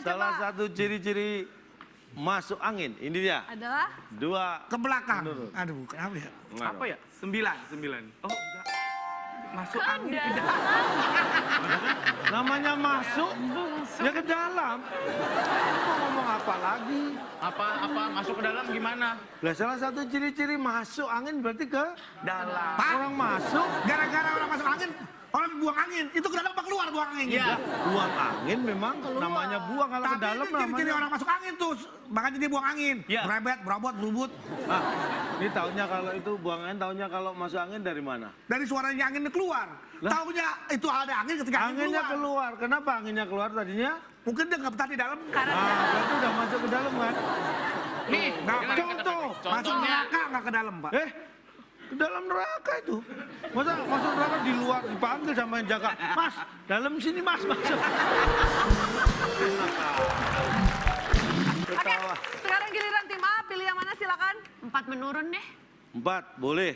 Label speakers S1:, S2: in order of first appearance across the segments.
S1: Salah satu ciri-ciri masuk angin, ini dia.
S2: Adalah?
S1: 2
S3: Ke belakang.
S1: menurut.
S3: Aduh, kenapa ya?
S4: Apa ya? 9. Oh, enggak. Masuk angin.
S1: Namanya masuk, ya ke dalam. Mau ngomong apa lagi?
S4: Apa masuk ke dalam gimana?
S1: Lah salah satu ciri-ciri masuk angin berarti ke
S4: Dalam.
S3: Pak,
S1: orang masuk.
S3: gara-gara orang masuk angin, orang buang angin. Itu ke dalam apa keluar buang angin?
S4: Iya.
S1: Buang angin memang namanya buang, kalau ke
S3: Tapi
S1: dalam
S3: itu ciri-ciri
S1: namanya.
S3: orang masuk angin tuh. Makanya dia buang angin.
S4: Iya.
S3: Berebet, berobot, berubut.
S1: Ah, ini taunya kalau itu buang angin, taunya kalau masuk angin dari mana?
S3: Dari suaranya angin keluar.
S1: Lah?
S3: Taunya itu ada angin ketika angin
S1: Anginnya
S3: keluar.
S1: keluar. Kenapa anginnya keluar tadinya?
S3: Mungkin dia nggak betah di dalam.
S1: Berarti udah masuk ke dalam kan?
S4: Nih,
S3: Nggak,
S1: contoh.
S3: Masuk
S4: Contohnya.
S3: neraka nggak ke dalam, Pak.
S1: Ke dalam neraka itu. Masa masuk neraka di luar dipanggil sama yang jaga. Mas, dalam sini mas, masuk.
S2: Oke,
S1: Ketawa.
S2: sekarang giliran tim A, pilih yang mana silakan.
S5: 4 menurun deh.
S1: 4, boleh.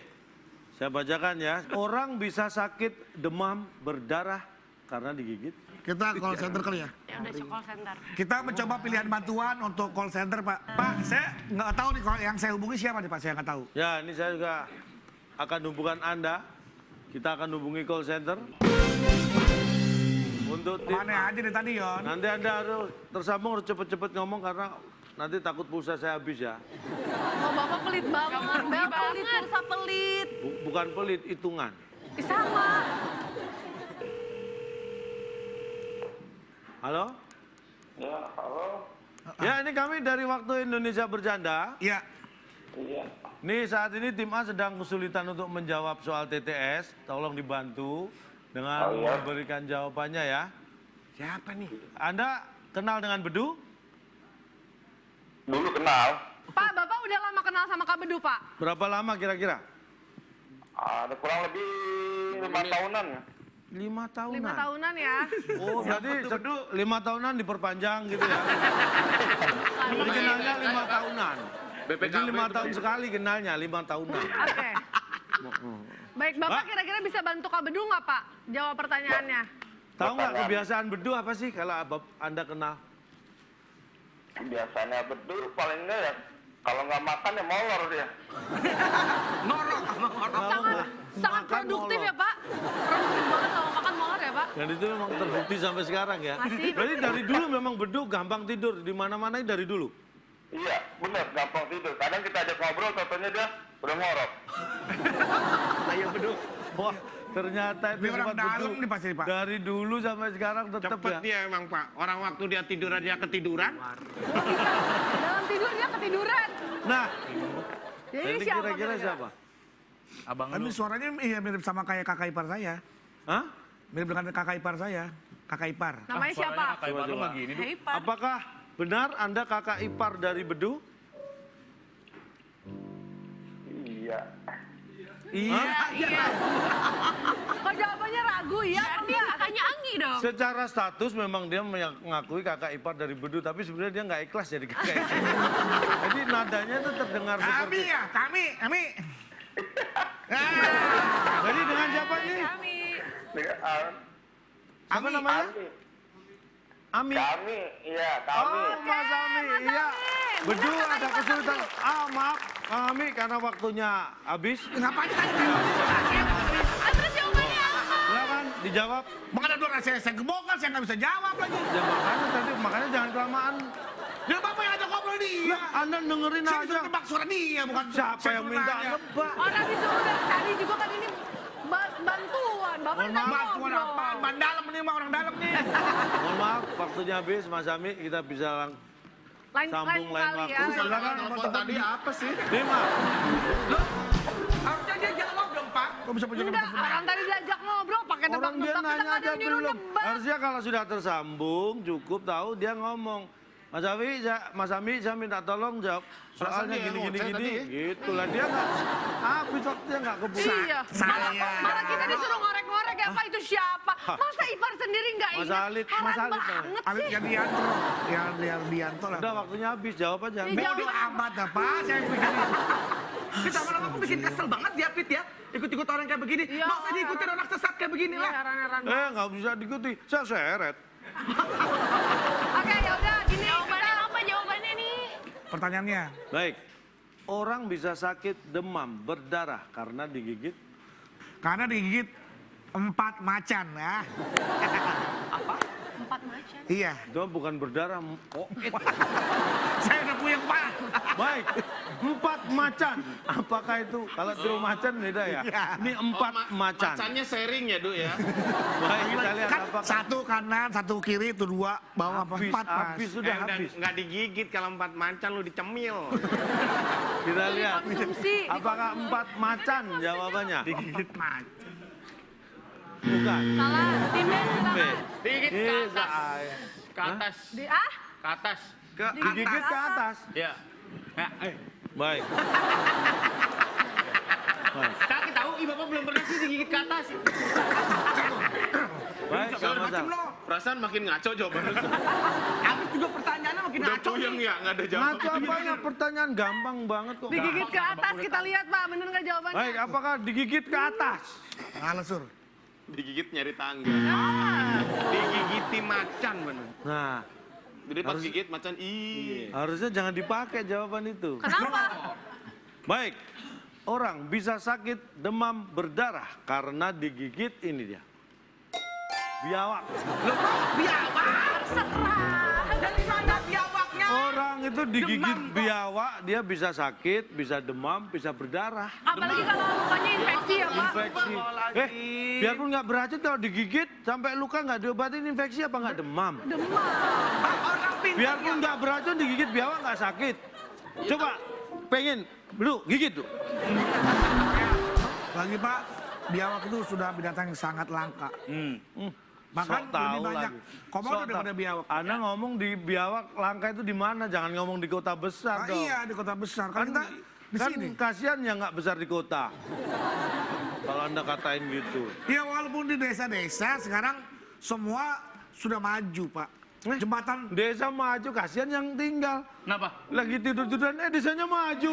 S1: Saya bacakan ya. Orang bisa sakit demam berdarah karena digigit.
S3: Kita call center kali ya.
S5: Ya udah call center.
S3: Kita mencoba pilihan bantuan untuk call center, Pak. Pak, saya nggak tahu nih kalau yang saya hubungi siapa nih, Pak. Saya nggak tahu.
S1: Ya, ini saya juga akan hubungkan Anda. Kita akan hubungi call center. Untuk tim.
S3: Mana aja nih tadi, Yon.
S1: Nanti Anda harus tersambung, harus cepet-cepet ngomong karena nanti takut pulsa saya habis ya.
S2: Oh, Bapak pelit banget. Bel pelit, pulsa pelit.
S1: Bukan pelit, hitungan.
S2: Sama.
S1: Halo?
S6: Ya, halo.
S1: Ya, ini kami dari Waktu Indonesia Bercanda.
S3: Iya.
S6: Iya.
S1: Nih saat ini tim A sedang kesulitan untuk menjawab soal TTS. Tolong dibantu dengan
S6: Oh, iya.
S1: memberikan jawabannya ya.
S4: Siapa nih?
S1: Anda kenal dengan Bedu?
S6: Dulu kenal.
S2: Pak, Bapak udah lama kenal sama Kak Bedu, Pak?
S1: Berapa lama kira-kira?
S6: Ada kurang lebih 5 tahunan.
S1: 5 tahunan.
S2: 5 tahunan ya.
S1: Oh, berarti 5 tahunan diperpanjang gitu ya. Jadi kenalnya 5 tahunan. Jadi 5 tahun sekali kenalnya, 5 tahunan.
S2: Oke. Baik, Bapak
S1: Pak.
S2: kira-kira bisa bantu Kak Bedu nggak, Pak? Jawab pertanyaannya.
S1: Tahu nggak kebiasaan Bedu apa sih kalau Anda kenal?
S6: Biasanya betul paling enggak ya. Kalau nggak makan ya molor dia.
S2: Sangat produktif ya, Pak? Produktif banget kalau makan molor ya, Pak?
S1: Dan itu memang terbukti sampai sekarang ya.
S2: Masih.
S1: Berarti dari dulu memang Bedu gampang tidur di mana-mana dari dulu.
S6: Iya, benar, gampang tidur. Kadang kita ajak ngobrol, contohnya dia udah ngorok.
S4: Ayo Bedu.
S1: Wah, ternyata itu
S3: Ini orang
S1: sobat
S3: dalam
S1: Bedu.
S3: nih pasti, Pak.
S1: Dari dulu sampai sekarang tetap
S7: Cepet
S1: ya.
S7: dia emang Pak, orang waktu dia tidur aja ketiduran.
S2: Dalam tidur dia ketiduran.
S1: Nah,
S2: Jadi
S1: ini
S2: siapa
S1: kira-kira
S2: kira-kira?
S1: siapa?
S4: Abang
S3: Ini
S4: lu.
S3: suaranya iya mirip sama kayak kakak ipar saya.
S1: Hah?
S3: Mirip dengan kakak ipar saya. Kakak ipar.
S2: Namanya siapa?
S4: Kayak baru
S1: Coba.
S4: nggak gini, Du.
S5: Hei, Pak.
S1: Apakah benar Anda kakak ipar dari Bedu?
S6: Iya.
S1: Iya.
S5: Iya.
S2: Kok jawabannya ragu ya?
S5: Berarti kakaknya Anggi dong.
S1: Secara status memang dia mengakui kakak ipar dari Bedu, tapi sebenarnya dia nggak ikhlas jadi kakak ipar. Jadi nadanya itu terdengar
S3: Kami
S1: seperti.
S3: ya, kami.
S1: Jadi dengan siapa ini?
S5: Kami.
S1: Apa namanya? Ami.
S6: Kami, iya, kami.
S1: Oh, Mas Ami, iya. Bedu ada kesulitan. Maaf, Kang Ami, karena waktunya habis.
S3: Ngapain tadi?
S5: Terus jawabannya apa?
S1: Silakan dijawab.
S3: Makanya dulu saya gebongan, saya nggak bisa jawab lagi.
S1: Ya makanya jangan kelamaan.
S3: Ya Bapak yang ajak ngobrol dia.
S1: Lah, Anda dengerin
S3: Saya
S1: aja.
S3: disuruh nebak suara dia, bukan
S1: Siapa
S3: saya
S1: yang
S3: suruh
S1: minta
S3: nanya.
S1: nebak?
S2: Orang disuruh dari tadi juga kan ini bantuan. Bapak
S1: Mohon
S2: nggak
S1: maaf,
S3: Bantuan
S2: ngobrol.
S3: apaan? Ban dalam nih, mah orang dalam nih.
S1: Mohon maaf, waktunya habis, Mas Ami. Kita bisa sambung lain
S2: kali
S1: waktu.
S2: ya.
S1: Silakan.
S7: Telepon tadi apa sih?
S1: Lima.
S3: Harusnya dia jawab dong, Pak. Kok bisa punya
S2: Enggak, orang tadi diajak ngobrol pakai
S1: Orang dia
S2: nebak-nebak. Kita
S1: nanya
S2: nggak ada
S1: aja
S2: yang nyuruh
S1: belum.
S2: nebak.
S1: Harusnya kalau sudah tersambung, cukup tahu dia ngomong. Mas Ami, saya minta tolong jawab soalnya
S7: dia
S1: gini.
S7: ngoceh tadi ya?
S1: Gitu lah, dia nggak habis waktunya nggak keburu.
S2: Iya.
S3: Saya.
S2: Malah kita disuruh ngorek-ngorek ya, Pak, itu siapa? Masa ipar sendiri nggak
S1: Mas
S2: ingat?
S1: Alit,
S2: Heran
S1: Mas Alit,
S2: banget
S3: Alif
S2: sih.
S3: Yandianto. Yandianto lah.
S1: Udah waktunya habis, jawab aja.
S2: Iya.
S3: Bodoh amat apa? Saya bikin
S4: Kita lama-lama aku bikin kesel banget ya, Fit ya. Ikut-ikut orang kayak begini.
S2: Iya,
S4: Nggak usah diikutin orang sesat kayak begini
S2: Iya,
S4: lah.
S2: heran-heran.
S1: Nggak bisa diikuti, saya seret.
S2: Oke, ya udah ini
S5: Jawabannya apa jawabannya nih?
S3: Pertanyaannya.
S1: Baik. Orang bisa sakit demam berdarah karena digigit.
S3: Karena digigit 4 macan ya.
S5: 4 macan.
S3: Iya.
S1: Itu bukan berdarah. Oh,
S3: Saya udah punya Pak.
S1: baik. 4 macan. Apakah itu? Kalau suruh macan beda ya?
S3: Iya.
S1: Ini 4 macan.
S7: Macannya sharing ya, Du ya.
S1: Baik, kita lihat
S3: Kan
S1: apakah.
S3: 1 kanan, 1 kiri, itu 2 bawah, 4 Mas.
S1: Habis sudah habis.
S7: Nggak digigit kalau 4 macan lu dicemil.
S1: Kita lihat.
S2: konsumsi.
S1: Apakah 4 macan jawabannya?
S3: Digigit macan.
S1: Bukan.
S2: Salah. Tim B silakan.
S7: Digigit ke atas. Ke atas. Ke atas.
S4: Ke
S1: Digigit ke atas.
S7: Ya.
S1: Baik. Baik.
S7: Kaki tahu, Bapak belum pernah sih digigit ke atas.
S1: Baik, sama-sama.
S4: macam lo.
S7: Perasaan makin ngaco jawaban lu.
S4: Habis juga pertanyaannya makin
S7: Udah
S4: ngaco
S7: puyeng
S4: nih.
S7: ya, nggak ada jawaban.
S1: Ngaco apanya? Pertanyaan gampang banget kok.
S2: Digigit ke atas kita lihat Pak, bener nggak jawabannya?
S1: Baik, apakah digigit ke atas?
S3: Salah, Sur.
S7: Digigit nyari tangga. Digigiti macan bener.
S1: Nah,
S7: Jadi pas gigit macan ih.
S1: harusnya jangan dipakai jawaban itu.
S2: Kenapa?
S1: Baik, orang bisa sakit demam berdarah karena digigit ini dia. Biawak.
S4: Loh kok biawak?
S2: Terserah.
S4: Dari mana biawaknya?
S1: Orang itu digigit biawak, dia bisa sakit, bisa demam, bisa berdarah.
S2: Apalagi kalau lukanya infeksi ya Pak.
S1: Infeksi. Biarpun nggak beracun kalau digigit sampai luka nggak diobatin infeksi apa nggak demam?
S2: Demam.
S4: Orang pintar
S1: Biarpun
S4: ya.
S1: nggak beracun digigit biawak nggak sakit. Coba pengen, lu gigit tuh.
S3: Lagi Pak, biawak itu sudah binatang yang sangat langka. Bahkan
S1: Sok
S3: lebih
S1: tahu
S3: banyak
S1: lagi.
S3: komodo
S1: Sok
S3: daripada
S1: tahu.
S3: biawak.
S1: Anda ngomong di biawak langka itu di mana? Jangan ngomong di kota besar
S3: Nah,
S1: dong.
S3: iya, di kota besar. Kan kita di
S1: kan
S3: sini.
S1: kasihan yang nggak besar di kota. Kalau Anda katain gitu.
S3: Ya walaupun di desa-desa sekarang semua sudah maju Pak. Jembatan
S1: Desa maju, kasihan yang tinggal.
S7: Kenapa?
S1: Lagi tidur-tiduran, desanya maju.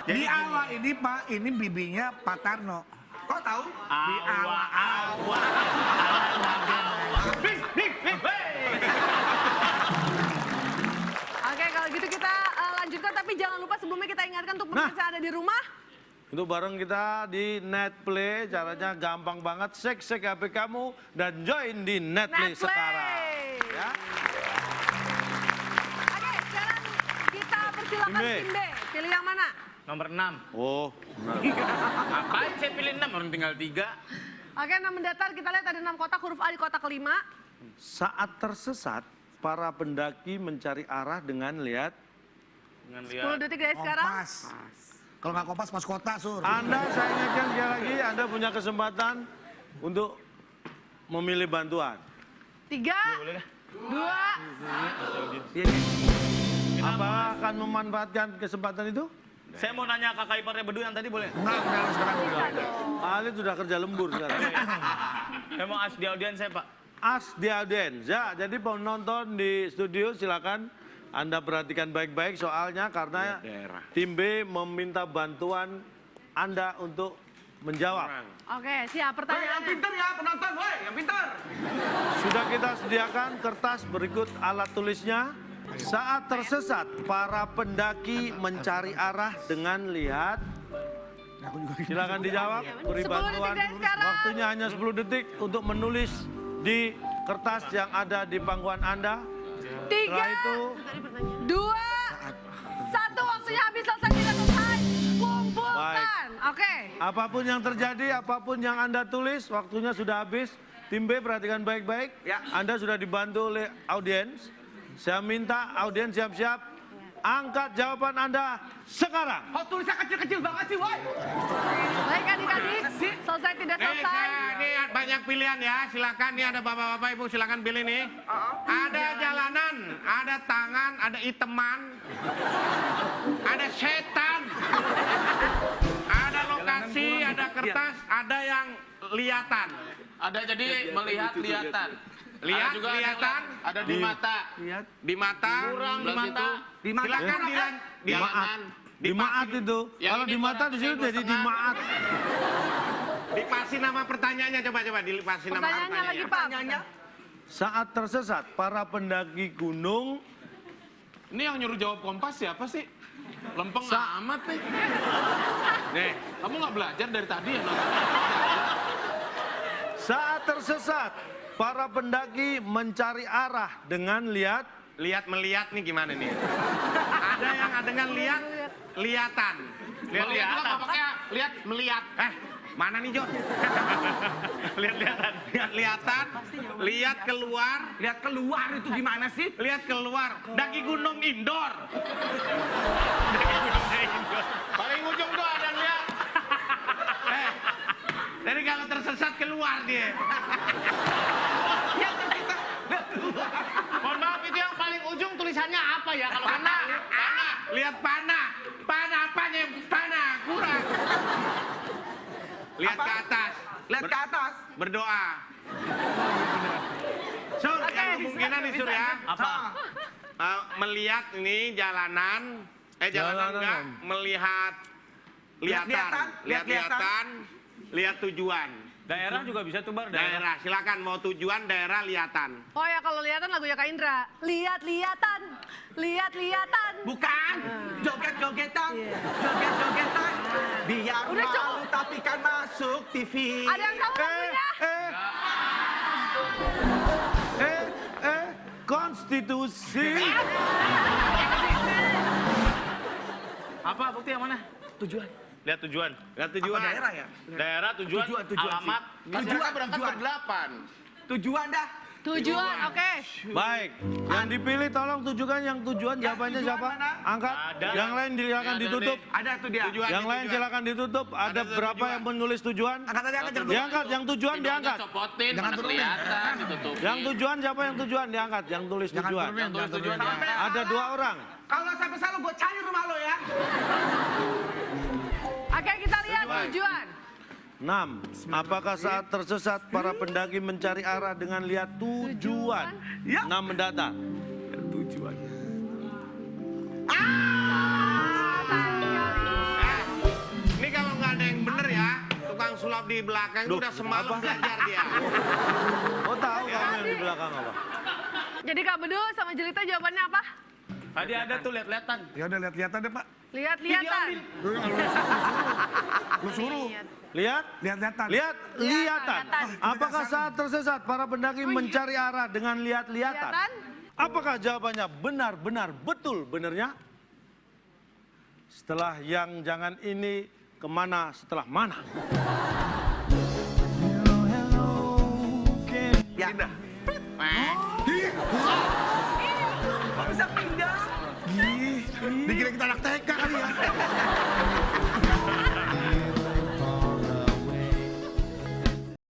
S3: di awal ini Pak, ini bibinya Pak Tarno.
S4: Kok tahu?
S3: Di awal.
S2: Oke kalau gitu kita lanjutkan tapi jangan lupa sebelumnya kita ingatkan untuk pemirsa yang ada di rumah.
S1: Itu bareng kita di Netplay, caranya gampang banget. Cek HP kamu dan join di Netplay sekarang. Ya.
S2: Oke sekarang kita persilakan
S1: Tim B.
S2: tim B. Pilih yang mana?
S7: Nomor 6.
S1: Oh, nah.
S7: Ngapain saya pilih 6? Orang tinggal 3.
S2: Oke 6 mendatar kita lihat ada 6 kotak huruf A di kotak kelima.
S1: Saat tersesat, para pendaki mencari arah dengan lihat.
S2: 10 detik dari sekarang.
S3: Kompas. Kalau nggak kompas pas kota Sur.
S1: Anda, saya ingatkan sekali lagi, Anda punya kesempatan untuk memilih bantuan.
S2: 3, 2,
S1: Apa akan memanfaatkan kesempatan itu?
S8: Saya mau nanya kakak iparnya Bedu yang tadi boleh?
S3: Enggak, udah sekarang udah.
S1: Ali sudah kerja lembur sekarang.
S8: Saya mau ask di audiens saya Pak.
S1: Ask di audiens. Ya, jadi penonton di studio silakan Anda perhatikan baik-baik soalnya karena tim B meminta bantuan Anda untuk menjawab.
S2: Oke siap
S4: Hei, yang
S2: pertanyaannya.
S4: pintar ya penonton, woi, yang pintar.
S1: Sudah kita sediakan kertas berikut alat tulisnya. Saat tersesat, para pendaki mencari arah dengan lihat. Silakan dijawab, beri
S2: 10 detik
S1: bantuan.
S2: dari sekarang.
S1: Waktunya hanya 10 detik untuk menulis di kertas yang ada di pangkuan Anda.
S2: 3,
S1: Setelah itu,
S2: 2, 1 waktunya habis selesai tidak selesai. Kumpulkan. Oke.
S1: apapun yang terjadi, apapun yang Anda tulis, waktunya sudah habis. Tim B perhatikan baik-baik.
S4: Ya.
S1: Anda sudah dibantu oleh audiens. Saya minta audiens siap-siap. Angkat jawaban Anda sekarang.
S4: Kok tulisnya kecil-kecil banget sih, woi?
S2: Baik adik-adik, selesai tidak selesai.
S7: Ini banyak pilihan ya. Silakan nih ada bapak-bapak ibu silakan pilih nih. Ada jalanan, ada tangan, ada iteman, ada setan, ada lokasi, ada kertas, ada yang lihatan.
S8: Ada jadi melihat-lihatan.
S7: Lihat,
S8: Ada juga
S7: lihatan,
S8: ada di mata.
S7: di mata,
S8: Kurang di
S7: sebelah
S8: mata.
S7: situ. Silakan
S1: Di maat. Di maat itu.
S7: Yang
S1: Kalau
S7: ini
S1: di mata di sini
S8: 200.000
S1: jadi di maat.
S7: Lipasin nama pertanyaannya, coba dilipasin nama
S2: Pertanyaannya lagi, Pak.
S4: Pertanyaannya,
S1: Saat tersesat, para pendaki gunung
S8: Ini yang nyuruh jawab Kompas siapa sih? Lempeng amat nih.
S7: nih,
S8: Kamu nggak belajar dari tadi ya? Nonton?
S1: saat tersesat, para pendaki mencari arah dengan
S7: lihat melihat nih gimana nih? Ada yang dengan lihatan.
S8: Melihat juga nggak pakai lihat melihat.
S7: Mana nih Jo? Lihat-lihatan, lihat keluar,
S4: lihat keluar itu gimana sih?
S7: lihat keluar, daki gunung indoor.
S8: Paling ujung tuh ada yang lihat.
S7: Jadi kalau tersesat keluar dia.
S8: Mohon maaf itu yang paling ujung tulisannya apa ya? Kalau
S7: Panah, lihat panah apanya? Panah, kurang. Lihat
S4: Apa?
S7: ke atas.
S4: Lihat ke atas.
S7: Berdoa. Sur, yang kemungkinan nih Sur ya.
S8: apa?
S7: Melihat ini jalanan, jalanan enggak, melihat
S4: Lihat-lihatan,
S7: lihat-lihatan, lihat tujuan.
S8: Daerah juga bisa tuh Bar.
S7: Daerah, silakan mau tujuan daerah lihatan.
S2: Oh ya, kalau lihatan lagunya Kak Indra. Lihat-lihatan, lihat-lihatan.
S4: Bukan, joget-jogetan, joget-jogetan. Biar
S2: Udah, Cok.
S4: malu tapi kan masuk TV.
S2: Ada yang tahu lagunya?
S1: konstitusi.
S8: Apa bukti yang mana?
S4: Tujuan.
S8: Lihat tujuan.
S7: Lihat tujuan.
S4: Apa daerah ya?
S8: Daerah, tujuan,
S4: Tujuan
S8: alamat.
S4: Tujuan,
S8: berangkat
S4: tujuan.
S8: berdelapan.
S4: Tujuan dah.
S2: Tujuan, oke.
S1: Baik, yang dipilih tolong tunjukkan yang tujuan jawabannya
S4: tujuan
S1: siapa?
S4: mana?
S1: Angkat.
S8: Ada.
S1: Yang lain silakan
S8: Ada
S1: ditutup.
S4: Ada tuh dia.
S7: Tujuan.
S1: Yang lain silakan ditutup. Ada
S7: tuh
S1: berapa
S7: tujuan.
S1: yang menulis tujuan?
S3: Angkat aja, angkat.
S1: Diangkat, yang tujuan diangkat.
S8: Copotin,
S3: Jangan
S8: mana
S3: turunin.
S8: kelihatan, ditutup.
S1: Yang tujuan siapa yang tujuan diangkat? Yang tulis
S3: Jangan
S1: tujuan.
S3: turunin,
S8: Tulis
S3: jangan
S8: tujuan
S3: turunin.
S8: ya.
S1: Ada 2 orang.
S4: Kalau sampai salah gue cari rumah lo ya.
S2: Oke, kita lihat tujuan.
S1: 6. Apakah saat tersesat para pendaki mencari arah dengan lihat tujuan?
S4: Ya.
S1: 6 mendata.
S4: Tujuan.
S7: Ini kalau nggak ada yang bener ya, tukang sulap di belakang itu
S1: Duh,
S7: udah semalam
S1: apa?
S7: belajar dia.
S1: Oh tahu kamu yang di belakang apa?
S2: Jadi Kak Bedu sama Jelita jawabannya apa?
S8: Tadi ada tuh lihat-lihatan.
S3: Ya udah lihat-lihatan deh, Pak.
S2: Lihat-lihatan.
S3: Lu suruh.
S1: Lihat?
S3: Lihat-lihatan.
S1: Lihat, lihatan.
S2: lihatan.
S1: Apakah saat tersesat para pendaki mencari arah dengan lihat-lihatan?
S2: Lihatan.
S1: Apakah jawabannya benar-benar betul benernya? Setelah yang jangan ini, kemana setelah mana?
S4: Ya. Kok bisa pindah?
S3: Dikira kita anak TK kali ya.